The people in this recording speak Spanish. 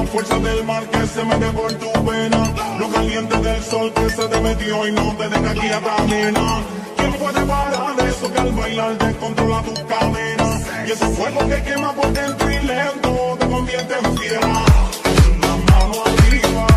fuerza del mar que se mete por tu vena, lo caliente del sol que se te metió y no te deja aquí a camina. ¿Quién puede parar eso que al bailar descontrola tus cadenas? Y ese fuego que quema por dentro y lento te convierte en fiera. La mano arriba.